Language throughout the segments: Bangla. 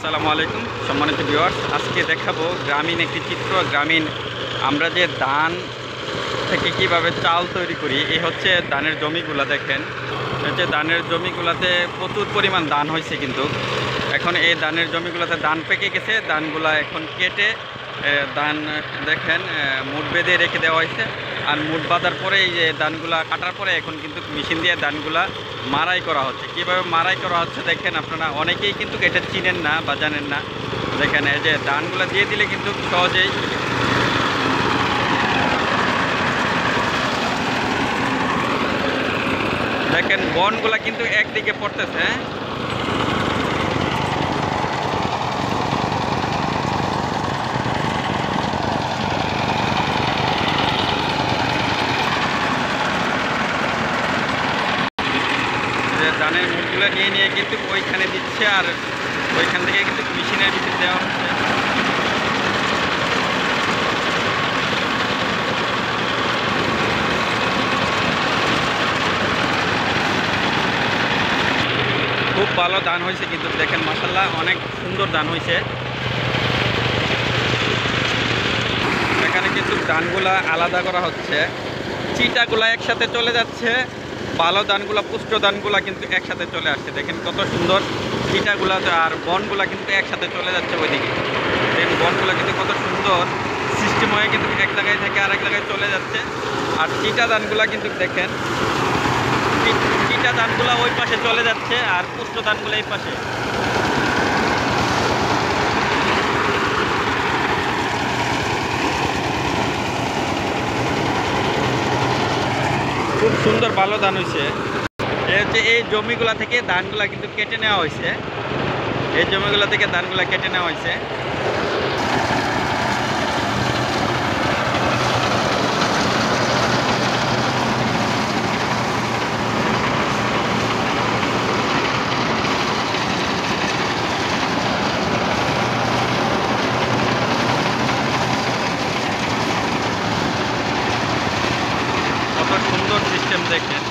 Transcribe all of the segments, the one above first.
আসসালামু আলাইকুম সম্মানিত ভিউয়ার্স, আজকে দেখাবো গ্রামীণ একটি চিত্র। গ্রামীণ আমরা যে ধান থেকে কিভাবে চাল তৈরি করি। এই হচ্ছে ধানের জমিগুলা। দেখেন, হচ্ছে ধানের জমিগুলাতে প্রচুর পরিমাণ ধান হয়েছে, কিন্তু এখন এই ধানের জমিগুলোতে ধান পেকে গেছে। ধানগুলা এখন কেটে ধান দেখেন মুঠ বেঁধে রেখে দেওয়া হয়েছে। আর মুঠ বাঁধার পরে এই যে ধানগুলা কাটার পরে এখন কিন্তু মেশিন দিয়ে ধানগুলা মারাই করা হচ্ছে। কীভাবে মারাই করা হচ্ছে দেখেন, আপনারা অনেকেই কিন্তু এটা চিনেন না বা জানেন না। দেখেন এই যে ধানগুলা দিয়ে দিলে কিন্তু সহজেই দেখেন বনগুলা কিন্তু একদিকে পড়তেছে। ধানের মুঠগুলো নিয়ে নিয়ে কিন্তু ওইখানে দিচ্ছে, আর ওইখান থেকে কিন্তু মেশিনের ভিতরে দেওয়া হচ্ছে। খুব ভালো ধান হয়েছে কিন্তু দেখেন, মাশাআল্লাহ অনেক সুন্দর ধান হয়েছে। এখানে কিন্তু ধানগুলা আলাদা করা হচ্ছে, চিটাগুলা একসাথে চলে যাচ্ছে, ভালো ধানগুলা পুষ্ট ধানগুলা কিন্তু একসাথে চলে আসছে। দেখেন কত সুন্দর চিটাগুলা, আর বনগুলা কিন্তু একসাথে চলে যাচ্ছে ওইদিকে। দেখেন বনগুলা কিন্তু কত সুন্দর সিস্টেম হয়ে কিন্তু এক জায়গায় থেকে আরেক জায়গায় চলে যাচ্ছে। আর চিটা ধানগুলা কিন্তু দেখেন, চিটা ধানগুলা ওই পাশে চলে যাচ্ছে, আর পুষ্ট ধানগুলো এই পাশে। খুব সুন্দর ভালো ধান হয়েছে। হচ্ছে এই জমিগুলা থেকে ধানগুলা কিন্তু কেটে নেওয়া হয়েছে। এই জমিগুলা থেকে ধানগুলা কেটে নেওয়া হয়েছে। কত সুন্দর সিস্টেম দেখেন।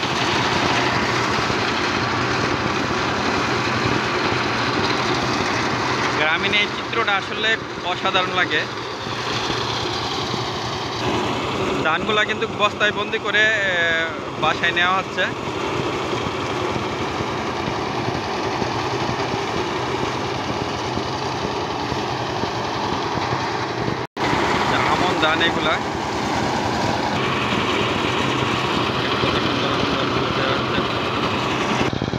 গ্রামীণ এই চিত্রটা আসলে অসাধারণ লাগে। ধানগুলা কিন্তু বস্তায় বন্দি করে বাসায় নেওয়া হচ্ছে। আমন ধান এগুলা।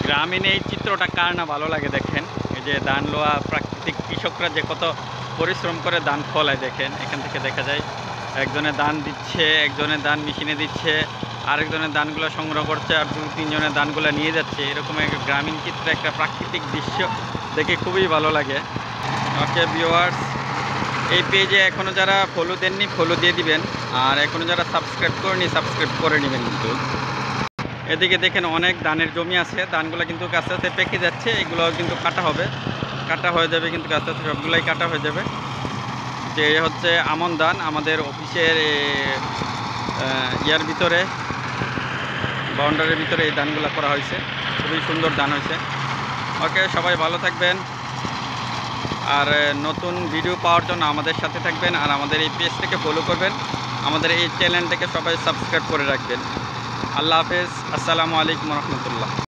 গ্রামীণ এই চিত্রটা কার না ভালো লাগে দেখেন। এই যে ধান লোয়া প্রাকৃতিক কৃষকরা যে কত পরিশ্রম করে ধান ফলায় দেখেন। এখান থেকে দেখা যায় একজনে ধান দিচ্ছে, একজনের ধান মেশিনে দিচ্ছে, আরেকজনের ধানগুলো সংগ্রহ করছে, আর 2-3 জনের ধানগুলো নিয়ে যাচ্ছে। এরকম একটা গ্রামীণ চিত্র, একটা প্রাকৃতিক দৃশ্য দেখে খুবই ভালো লাগে। ওকে ভিউয়ার্স, এই পেজে এখনও যারা ফলো দেননি ফলো দিয়ে দিবেন, আর এখনও যারা সাবস্ক্রাইব করেনি সাবস্ক্রাইব করে নেবেন। কিন্তু এদিকে দেখেন অনেক ধানের জমি আছে, ধানগুলো কিন্তু আস্তে আস্তে পেকে যাচ্ছে। এগুলো কিন্তু কাটা হবে, কাটা হয়ে যাবে, কিন্তু আস্তে আস্তে সবগুলোই কাটা হয়ে যাবে। যে হচ্ছে আমন ধান, আমাদের অফিসের ইয়ার ভিতরে, বাউন্ডারির ভিতরে এই ধানগুলো করা হয়েছে। খুবই সুন্দর ধান হয়েছে। ওকে, সবাই ভালো থাকবেন, আর নতুন ভিডিও পাওয়ার জন্য আমাদের সাথে থাকবেন, আর আমাদের এই পেজটাকে ফলো করবেন, আমাদের এই চ্যানেলটাকে সবাই সাবস্ক্রাইব করে রাখবেন। আল্লাহ হাফেজ, আসসালামু আলাইকুম রহমতুল্লাহ।